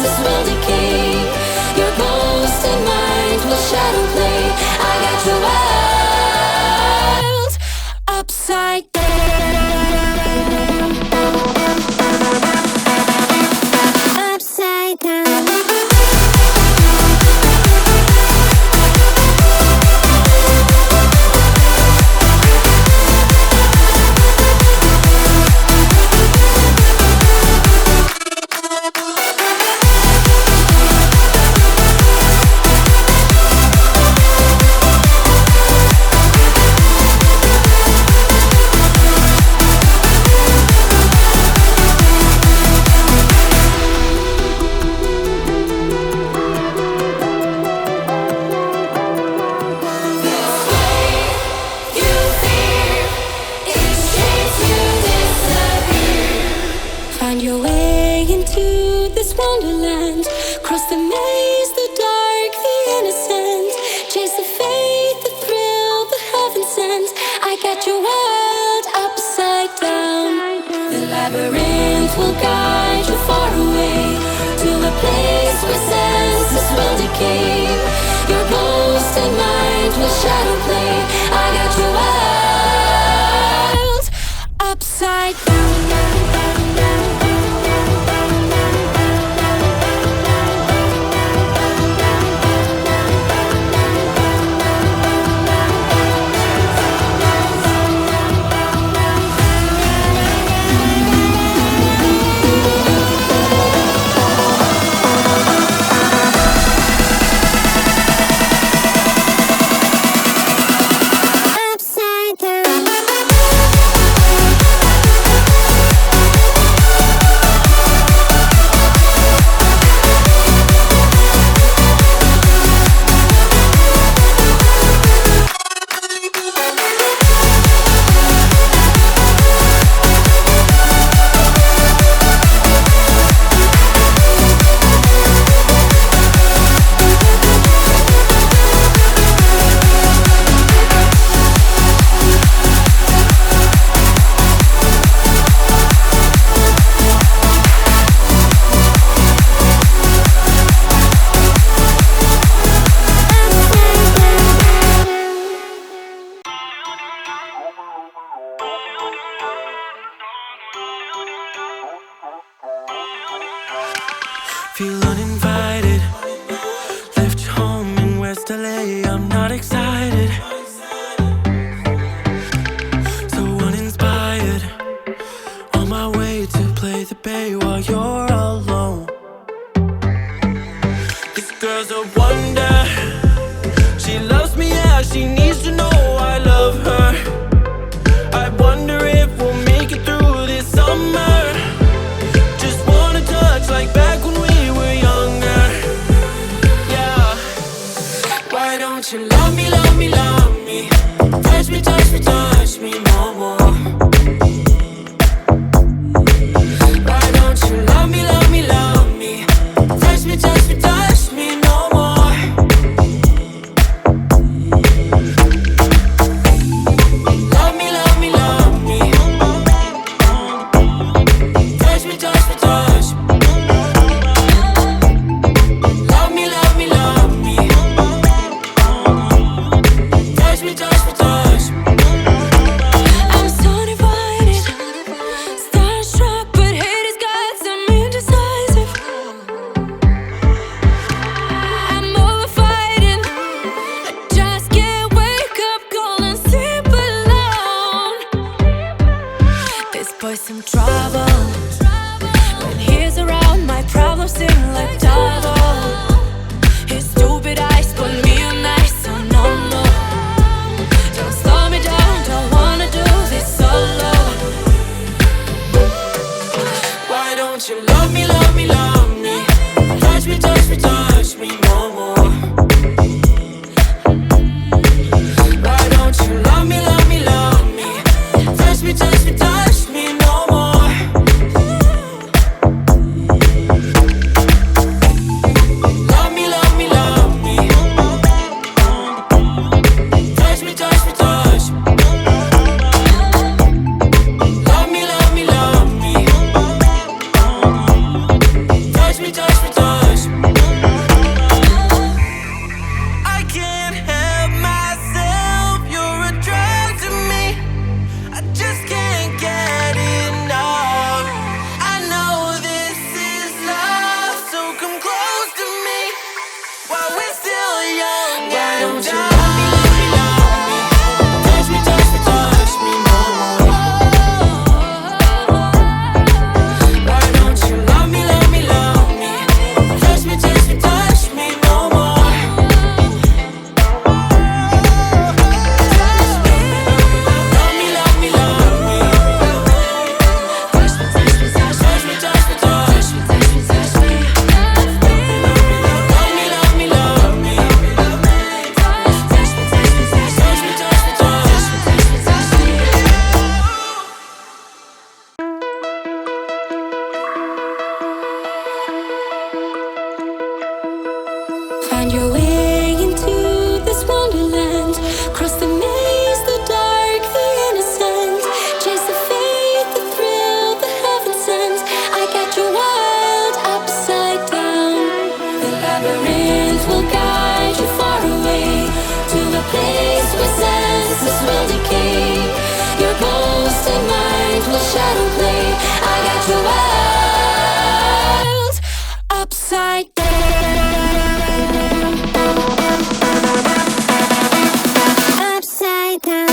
senses will decay. Your ghost and mind will shadow play. I got your world upside down. Upside down. Find your way into this wonderland. Cross the maze, the dark, the innocent. Chase the faith, the thrill, the heaven sent. I got your world upside down. The labyrinth will guide you far away to a place where senses will decay. Your ghost and mind will shadow play. I got your world upside down. Feel uninvited. Left home in West LA. I'm not excited. So uninspired. On my way to play the bay while you're alone. This girl's a wonder. She loves me, yeah. She needs to know I love her. I wonder if we'll make it through this summer. Just wanna touch like back when we were younger. Yeah. Why don't you love me, love me, love me? Touch me, touch me, touch me no more. Why don't you love me, love me, love me? Touch me, touch me, touch me no more. Love me, love me, love me. Touch me, touch me, touch me. Love me, love me, love me. Touch me, touch me, touch me. I'm so divided, starstruck, but hate has got some indecisive. I'm over fighting. I just can't wake up cold and sleep alone. This boy's some trouble. When he's around, my problems seem like double. His stupid eyes put me on ice, so no, no. Don't slow me down, don't wanna do this solo. Why don't you love me, love me, love me? Touch me, touch me, touch me no more. Why don't you love me, love me, love me? Touch me, touch me, touch me no more. Find your way into this wonderland. Cross the maze, the dark, the innocent. Chase the faith, the thrill, the heaven sent. I got you wild upside down. The labyrinth will guide you far away to a place where senses will decay. Your ghost and mind will shadow play. I got you wild upside down. Upside down.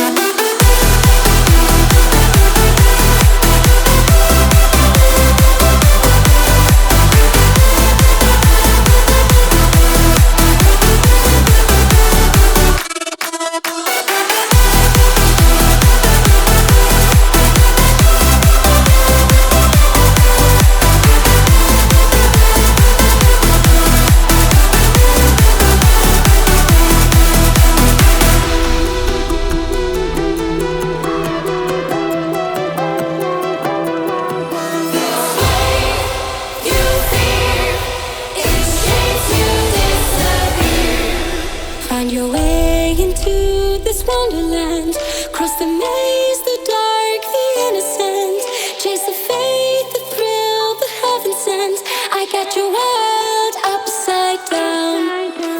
Find your way into this wonderland. Cross the maze, the dark, the innocent. Chase the faith, the thrill, the heaven sent. I got you wild upside down.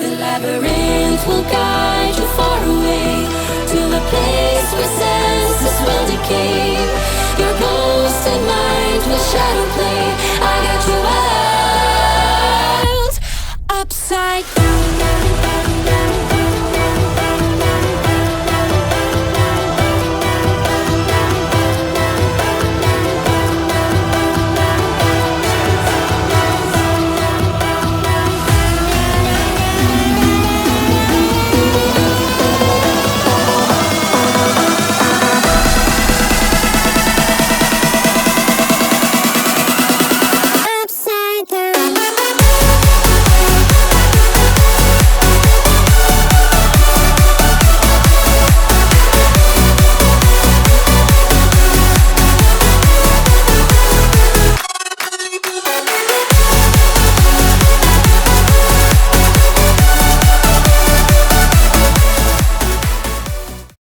The labyrinth will guide you far away to a place where senses will decay.